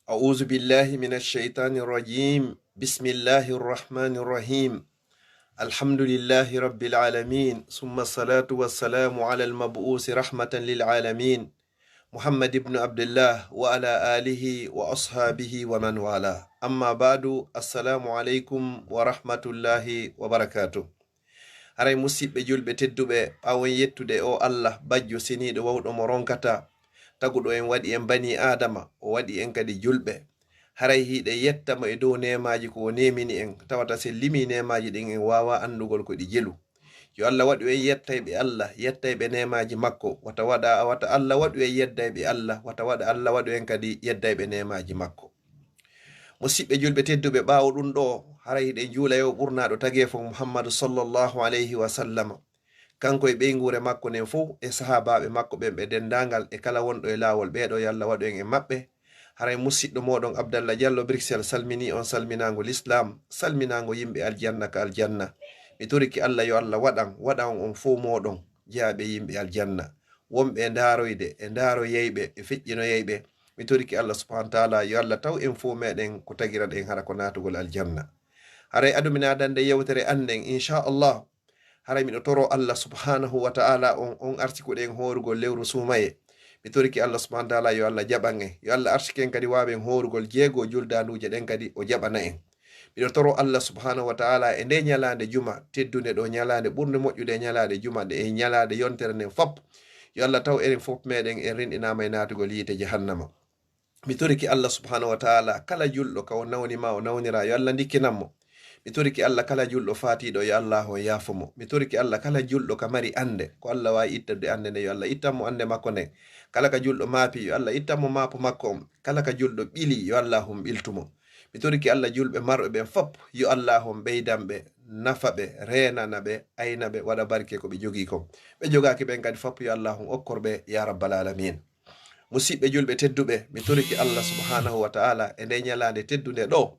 أعوذ بالله من الشيطان الرجيم بسم الله الرحمن الرحيم الحمد لله رب العالمين ثم الصلاة والسلام على المبعوث رحمة للعالمين محمد بن عبد الله وعلى آله وأصحابه ومن والاه أما بعد السلام عليكم ورحمة الله وبركاته haray musidɓe julɓe tedduɓe ɓawon yettude o Allah bajjo seniɗo wawɗo mo ronkata taguɗo en waɗi en bani adama o waɗi en kadi julɓe haray hiɗe yettama e dow nemaji ko nemini en tawata se limi nemaji ɗin en wawa andugol ko ɗi jelu yo Allah waɗu en yettayɓe Allah yettayɓe nemaji makko wata Allah waɗu en yeddayɓe Allah wata Allah waɗu en kadi yeddayɓe nemaji makko. Musidɓe julɓe tedduɓe ɓawo ɗum ɗo haray hiɗe juulayo ɓurnaɗo tagefo Muhammadu sallallahu alayhi wa sallam kanko e ɓeygure makko nen fo e sahabaɓe makko ɓen ɓe dendagal e kala wonɗo e lawol ɓeɗo yo Allah waɗu en e maɓɓe. haray musidɗo moɗon Abdallah Diallo Bruxelles salmini on salminago l'islam salminago yimɓe aljanna ka aljanna mi toriki Allah yo Allah waɗan on fo moɗon jeyaɓe yimɓe aljanna wonɓe e daroyde e daro yeyɓe e feƴƴino yeyɓe mi toriki Allah subhanahu wa ta'ala yo Allah taw en fo meɗen ko tagiran en hara ko natugol aljanna. haray aduminadande yewtere anden inchallah haray miɗo toro Allah subhanahu wa ta'ala on artikuɗen horugol lewru sumaye mi toriki Allah subhanahu wa ta'ala yo Allah jaɓan en yo Allah artiken kadi wawen horugol jeego juldanuje ɗen kadi o jaɓana en. miɗo toro Allah subhanahu wa ta'ala e nde ñalade juma teddude ɗo ñalade ɓurde moƴƴude ñalade juma de e ñalade yontere nden fop yo Allah taw enen fop meɗen en rinɗinama e natugol yiite jahannama. mi toriki Allah subhanahu wa ta'ala kala julɗo ka o nawnima o nawnira yo Allah dikkinanmo. mi toriki Allah kala julɗo fatiɗo yo Allah o yaafomo. mi toriki Allah kala julɗo ka mari ande ko Allah wawi ittade ande nde yo Allah ittanmo ande makko nden. kala ka julɗo maapi yo Allah ittanmo maapo makko on. kala ka julɗo ɓili yo Allah hum ɓiltumo. mi toriki Allah julɓe marɓe ɓen fop yo Allah hum ɓeydanɓe nafaɓe renanaɓe aynaɓe waɗa barke ko ɓe jogui ko ɓe jogaki ɓen kadi fop yo Allah hum okkorɓe ya rabbal alamin. musidɓe julɓe tedduɓe mi toriki Allah subhanahu wa ta'ala e nde ñalade teddude ɗo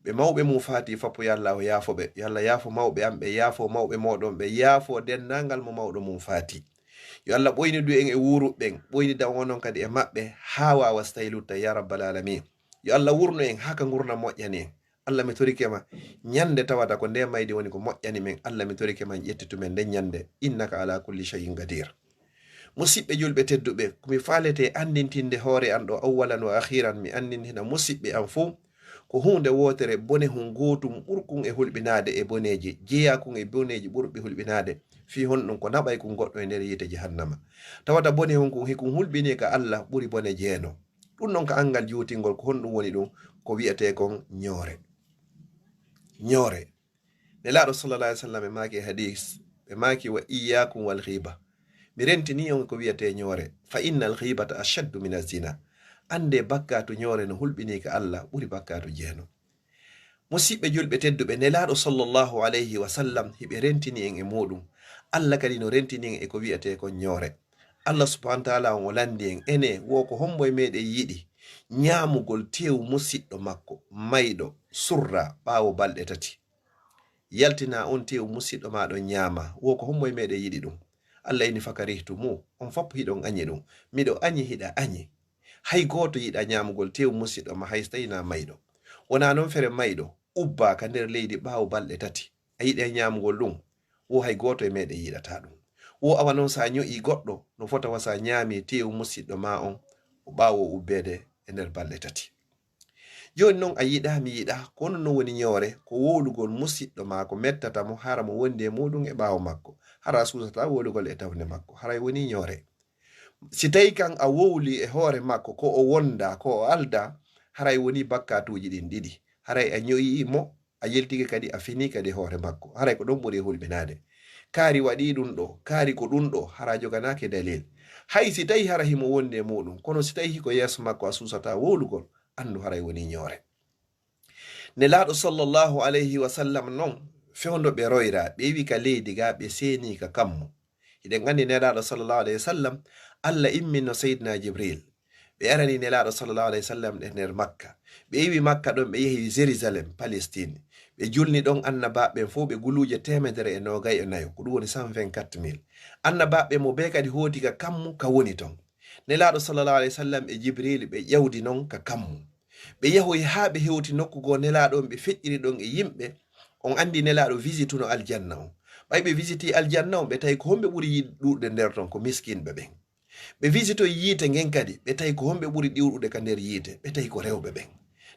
ɓe mawɓe mum fati foppo yo Allah o yaafoɓe yo Allah yaafo mawɓe am ɓe yaafo mawɓe moɗon ɓe yaafo dendagal mo mawɗo mum fati yo Allah ɓoynidu en e wuruɓen ɓoynida onon kadi e maɓɓe ha wawa so tawi lutta ya rabbal alamin. yo Allah wurno en haka gurna moƴƴani en. Allah mi torikema ñande tawata ko nde maydi woni ko moƴƴani men. Allah mi torikema ƴettitumen nden ñande innaka ala kulli shay'in qadir. musidɓe julɓe tedduɓe komi falete andintinde hoore an ɗo awwalan wa akhiran mi andintina musidɓe an fo ko hunde wotere bone hun gotum ɓurkun e hulɓinade e boneji jeeyakun e boneji ɓurɓe hulɓinade fi honɗum ko naɓay kun goɗɗo e nder yiite jahannama tawata bone hun kun hikun hulɓini ka Allah ɓuri bone jeeno. ɗum ɗon ka angal juutingol ko honɗum woni ɗum ko wiyete kon ñoore. nelaɗo sallallahu alaihi wasallam e maaki hadis ɓe maaki wa iyyakum wal ghiba mi rentini on ko wiyete ñoore fa innal ghibata ashaddu min az-zina ande bakkatu ñoore no hulɓini ka Allah ɓuri bakkatu jeeno. musidɓe julɓe tedduɓe nelaɗo sallallahu alayhi wa sallam hiɓe rentini en e muɗum Allah kadi no rentini en e ko wiyete kon ñoore. Allah subhanahu wa ta'ala o landi en ene wo ko homboye meɗen yiɗi ñamugol tew musidɗo makko mayɗo surra ɓawo balɗe tati. yaltina on tew musidɗo maɗon ñama wo ko homboye meɗen yiɗi ɗum. Allah ini fakarihtu mu on fop hiɗon añi ɗum miɗo añi hiɗa añi hay goto yiɗa ñamugol tew musidɗo ma hay so tawina mayɗo wona noon fere mayɗo ubba ka nder leydi ɓawo balɗe tati a yiɗe ñamugol ɗum wo hay goto e meɗen yiɗata ɗum. wo awa noon sa ño'i goɗɗo no fota wasa ñaami tew musidɗo ma on o ɓawo ubbede e nder balɗe tati. joni noon a yiɗa mi yiɗa kono no woni ñoore ko wowlugol musidɗo ma ko mettata mo hara mo wondi e muɗum e ɓawo makko hara susata wolugol e tawde makko haray woni ñoore. si tawi kan a wowli e hoore makko ko o wonda ko o alda haray woni bakkatuji ɗin ɗiɗi haray a ño'i mo a yeltike kadi a fini kadi hoore makko haray ko ɗon ɓuri hulɓinade. kaari waɗi ɗum ɗo kaari ko ɗum ɗo hara joganake dalil hay si tawi hara himo wonde muɗum kono si tawi ko yeeso makko a susata wowlugol andu haray woni ñoore. nelaɗo sallallahu alayhi wa sallam noon fewndo ɓe royra ɓe wi ka leydi ga ɓe seeni ka kammu hiɗen andi nelaɗo sallallahu alayhi wa sallam Allah immino seydina Jibril ɓe arani nelaɗo sallallahu alayhi wa sallam e nder Makka ɓe yiwi Makka ɗon ɓe yehi Jérusalem Palestine ɓe julni ɗon annabaɓe fo ɓe guluje 194 ko ɗum woni 124,000 annabaɓe mo be kadi hooti ka kammu ka woni ton. nelaɗo sallallahu alayhi wa sallam e Jibril ɓe ƴewdi noon ka kammu ɓe yahoy ha ɓe hewti nokku go nelaɗon ɓe feƴƴiri ɗon e yimɓe. On andi nelaɗo visituno aljanna on, ɓay ɓe visiti aljanna on ɓe tawi ko homɓe ɓuri ɗuɗde nder ton ko miskinɓe ɓen. ɓe visitoy yiite ngen kadi ɓe tawi ko homɓe ɓuri ɗiwɗude ka nder yiite, ɓe tawi ko rewɓe ɓen.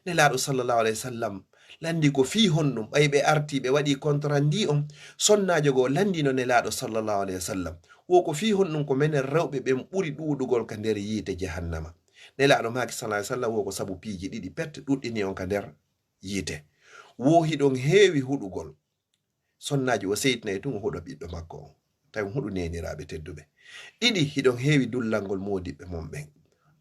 nelaɗo sallallahu alayhi wa sallam landi ko fi honɗum, ɓay ɓe arti ɓe waɗi contrat ndi on, sonnajo go landino nelaɗo sallallahu alayhi wa sallam wo ko fi honɗum ko menen rewɓe ɓen ɓuri ɗuɗugol ka nder yiite jahannama. nelaɗo maki sallallahu alayhi wa sallam wo ko sabu piiji ɗiɗi pette ɗuɗɗini on ka nder yiite. wo hiɗon heewi huɗugol, sonnaji o seytinayi tun o huɗo ɓiɗɗo makko on, tawi huɗu neniraɓe tedduɓe. ɗiɗi hiɗon heewi dullalngol modiɓɓe mon ɓen.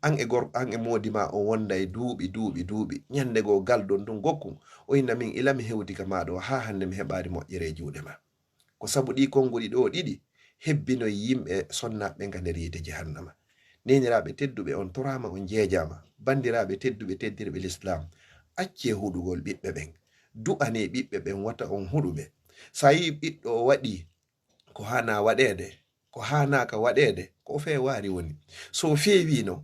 an e gorko an e modi ma o wonda e duuɓi ñande go galɗon tun gokkum o inna min ilami hewti ka maɗo ha hande mi heɓari moƴƴere e juuɗe ma. ko sabu ɗi konguɗi ɗo ɗiɗi hebbinoy yimɓe sonnaɓe ka nder yiite jahannama. neniraɓe tedduɓe on torama on jeejama, bandiraɓe tedduɓe teddirɓe l'islam, acce huɗugol ɓiɓɓe ɓen, du'ane ɓiɓɓe ɓen wata on huɗuɓe. sa yi ɓiɗɗo o waɗi ko hana waɗede, ko hanaka waɗede, ko fewari woni. so fewino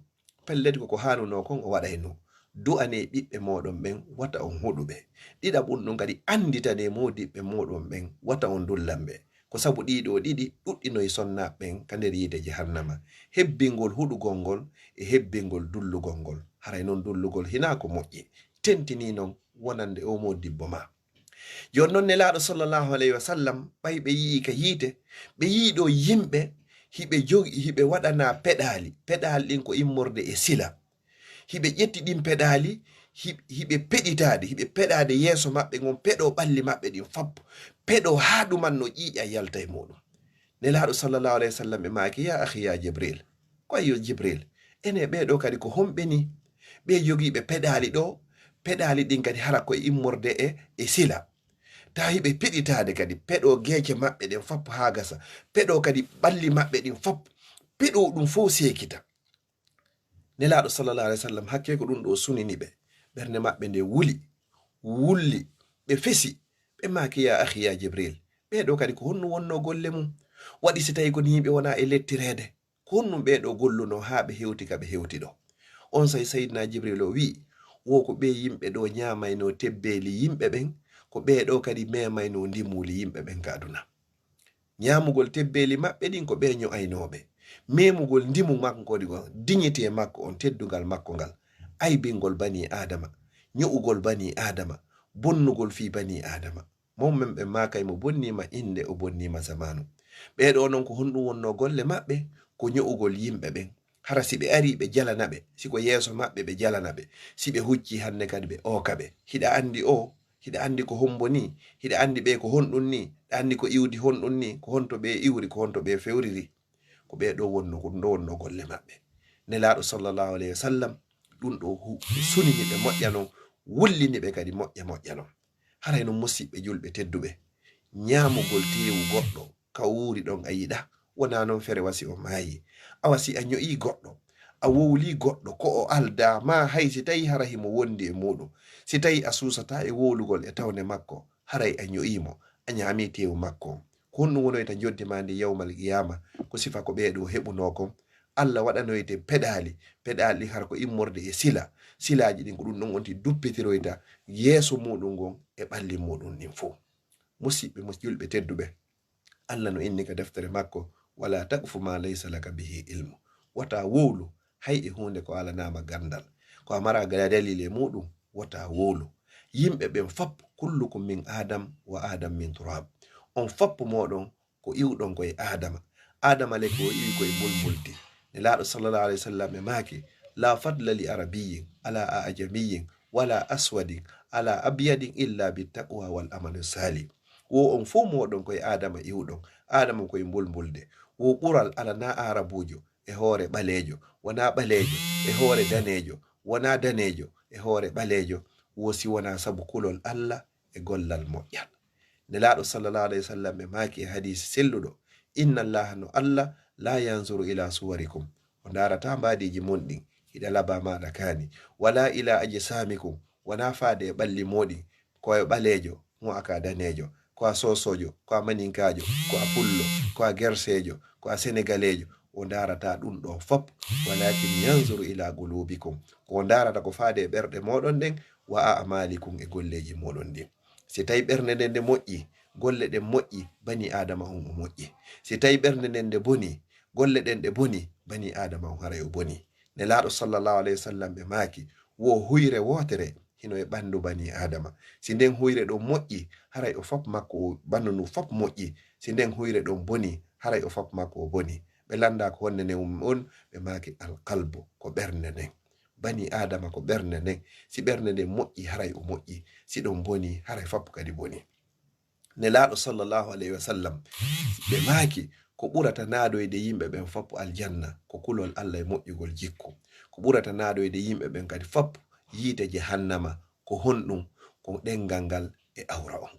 pellet ko hanuno kon o waɗayno. du'ane ɓiɓɓe moɗon ɓen wata on huɗuɓe. ɗiɗaɓum ɗum kadi anditane modiɓɓe moɗon ɓen wata on dullanɓe. ko sabu ɗiɗo ɗiɗi ɗuɗɗinoye sonnaɓen ka nder yiide jahannama. hebbingol huɗugol ngol e hebbingol dullugol ngol. haray noon dullugol hina ko moƴƴi, tentini noon wonande o modibbo ma. jon noon nelaɗo sallallahu alayhi wa sallam ɓay ɓe yii ka yiite, ɓe yiiɗo yimɓe hiɓe jogi hiɓe waɗana peɗali ɗin ko immorde e sila. hiɓe ƴetti ɗin peɗali hiɓe peɗitade, hiɓe peɗade yeeso maɓɓe gon, peɗo ɓalli maɓɓe ɗin fappo, peɗo ha ɗumanno ƴiƴa yalta e muɗum. nelaɗo sallallahu alayhi wa sallam ɓe maki ya akhi ya jibril, ko yo jibril, ene ɓeɗo kadi ko homɓeni ɓe jogiɓe peɗali ɗo, peɗali ɗin kadi hara koye immorde e sila. ta hiɓe peɗitade kadi peɗo geece maɓɓe ɗen fappo ha gasa, peɗo kadi ɓalli maɓɓe ɗin fappo, peɗo ɗum fo sekita. nelaɗo sallallahu alayhi wa sallam hakke ko ɗum ɗo sunini ɓe, ɓernde maɓɓe nde wulli, ɓe fesi, ɓe maki ya akhi ya jibril, ɓeɗo kadi ko honno wonno golle mum, waɗi si tawi koni yimɓe wona e lettirede, ko honnum ɓeɗo golluno ha ɓe hewti ka ɓe hewti ɗo. on say sayyidina jibril o wi wo ko ɓe yimɓe ɗo ñamayno tebbeli yimɓe ɓen, ko ɓeɗo kadi memayno ndimuli yimɓe ɓen ka aduna. ñamugol tebbeli maɓɓe ɗin ko ɓe ño'aynoɓe, memugol ndimu makko ɗigo, dignité makko on, teddugal makko ngal, aybingol bani adama, ño'ugol bani adama, bonnugol fi bani adama. mommen ɓe makay mo bonnima inde o bonnima zamanu. ɓeɗo noon ko honɗum wonno golle maɓɓe, ko ño'ugol yimɓe ɓen. hara si ɓe ari ɓe jalanaɓe, siko yeeso maɓɓe ɓe jalanaɓe, si ɓe hucci hande kadi ɓe okaɓe. hiɗa andi o, hiɗa andi ko hombo ni, hiɗa andi ɓe ko honɗum ni, ɗa andi ko iwdi honɗum ni, ko honto ɓe iwri, ko honto ɓe fewriri. ko ɓeɗo wonno ko ɗo wonno golle maɓɓe. nelaɗo sallallahu alayhi wa sallam ɗum ɗo sunini ɓe moƴƴa non, wullini ɓe kadi moƴƴa non. haray non musidɓe julɓe tedduɓe, ñamugol tewu goɗɗo ka wuuri ɗon a yiɗa, wona noon fere wasi o maayi. a wasi a ño'i goɗɗo, a wowli goɗɗo ko o alda ma, hay si tawi hara himo wondi e muɗum, si tawi a susata e wowlugol e tawne makko, haray a ño'imo, a ñami tewu makko. ko honɗum wonoyta joddi ma ndi yawmal qiyama, ko sifa ko ɓeɗo heɓuno kon. Allah waɗanoyte peɗali har ko immorde e silaji ɗin, ko ɗum ɗon wonti duppitiroyta yeeso muɗum gon e ɓalli muɗum ɗin fo. musidɓe julɓe tedduɓe, Allah no inni ka deftere makko, wala taqfu ma laysa laka bihi ilmu, wata wowlu hay e hunde ko alanama gandal, ko amara dalile muɗum wata wowlu. yimɓe ɓen fappo kullukum min adam wa adam min turab, on fappo moɗon ko iwɗon koye adama le ko iwi koye bulbuldi. nelaɗo sallallahu alayhi wa sallam e maki la fadla li arabiyin ala ajamiyin wala aswadin ala abyadin illa bittaqwa wal amalu salih. wo on fo moɗon koye adama iwɗon, adama koye bulbulde. wo ɓural ala na arabujo e hoore ɓalejo, wona ɓalejo e hoore danejo, wona danejo e hoore ɓalejo, wo si wona sabu kulol Allah e gollal moƴƴal. nelaɗo sallallahu alayhi wa sallam e maki e hadisi selluɗo, inna allaha no Allah la yanzuru ila suwarikum, o darata mbadiji mon ɗin hiɗa laba maɗa kani, wala ila ajsamikum, wona faade e ɓalli moɗin, ko e ɓalejo mo aka danejo, ko a sosojo, ko a maninkajo, ko a pullo, ko a gersejo, ko a senegalejo, o darata ɗum ɗo fop, walakin yanzuru ila qulubikum, ko darata ko faade ɓerɗe moɗon ɗen wa a'malikum e golleji moɗon ɗin. si tawi ɓernde nden nde moƴƴi, golle ɗen moƴƴi, bani adama on o moƴƴi. si tawi ɓernde nden nde boni, golle ɗen ɗe boni, bani adama on haray o boni. Nelaɗo sallallahu alayhi wa sallam ɓe maaki wo huyre wotere hino e ɓandu bani adama. si nden huyre ɗon moƴƴi, haray o fop makko ɓandu ndu fop moƴƴi. si nden huyre ɗon boni, haray o fop makko o boni. ɓe landa ko wonde nden on ɓe maaki alqalbu, ko ɓernde nden. bani adama ko ɓernde nden. si ɓernde nden moƴƴi, haray o moƴƴi. si ɗon boni, haray fop kadi boni. Nelaɗo sallallahu alayhi wa sallam ɓe maaki ko ɓurata naadoyde yimɓe ɓen fop aljanna ko kulol Allah e moƴƴugol jikku. ko ɓurata naadoyde yimɓe ɓen kadi fop yiite jahannama ko honɗum, ko ɗengal ngal e awra on.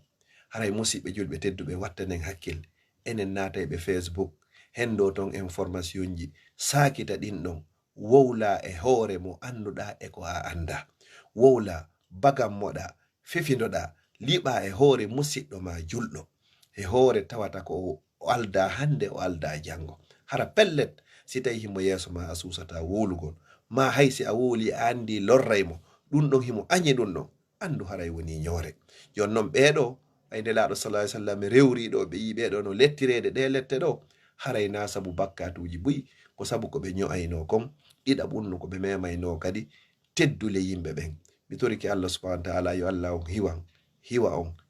haray musidɓe julɓe tedduɓe, wattanen hakkille, enen naatay ɓe Facebook hendo ton information ji sakita ɗin ɗon, wowla e hoore mo annduɗa e ko a anda, wowla bagam moɗa fifindoɗa, liɓa e hoore musidɗo ma julɗo, e hoore tawata ko o alda hande o alda jango. hara pellet si tawi himo yeeso ma a susata wowlugol, ma haysi a wowli a andi lorraymo, ɗum ɗon himo añi ɗum ɗon, andu haray woni ñoore. jonnon ɓeeɗo ay nelaɗo sallallahu alaihi wasallam rewriɗo ɓe yi ɓeɗo no lettirede ɗe lette ɗo, haray na sabu bakkatuji buyi, ko sabu ko ɓe ño'ayno kon, ɗiɗa ɓunnu ko ɓe memayno kadi teddule yimɓe ɓen. mi toriki Allah subhanahu wa ta'ala yo Allah on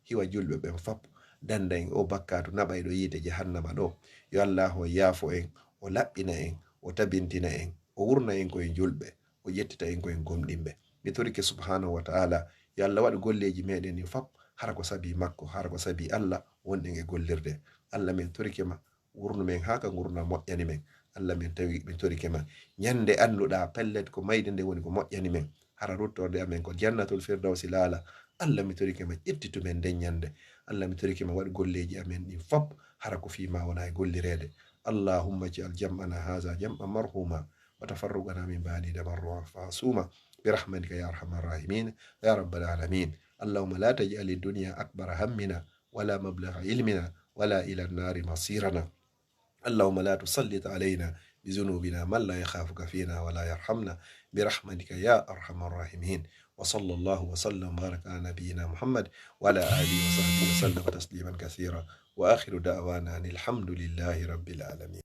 hiwa julɓe ɓen fop, danda en o bakkatu naɓayɗo yiide jahannama ɗo. yo Allah o yaafo en, o laɓɓina en, o tabintina en, o wurna en koye julɓe, o ƴettita en koye gomɗinɓe. mi toriki subhanahu wa ta'ala yo Allah waɗ golleji meɗen ni fop hara ko sabi makko, hara ko sabi Allah wonɗen e gollirde. Allah min torikema wurnu men haka gurna moƴƴani men. Allah min torikema ñande anduɗa pellet ko mayde nde woni ko moƴƴani men, hara ruttorde amen ko jannatul firdawsi laala. Allah mi torikema ƴettitu men nden ñande. Allah mi torikema waɗ golleji amen ɗin fop hara ko fima wona e gollirede. Allahumma ij'al jam'ana haza jam'an marhuma wa tafarruqana min ba'di marru'a fasuma برحمتك يا أرحم الراحمين يا رب العالمين. اللهم لا تجعل الدنيا أكبر همنا ولا مبلغ علمنا ولا إلى النار مصيرنا. اللهم لا تسلط علينا بذنوبنا من لا يخافك فينا ولا يرحمنا برحمتك يا أرحم الراحمين. وصلى الله وسلم وبارك على نبينا محمد وعلى آله وصحبه وسلم تسليما كثيرا. وآخر دعوانا أن الحمد لله رب العالمين.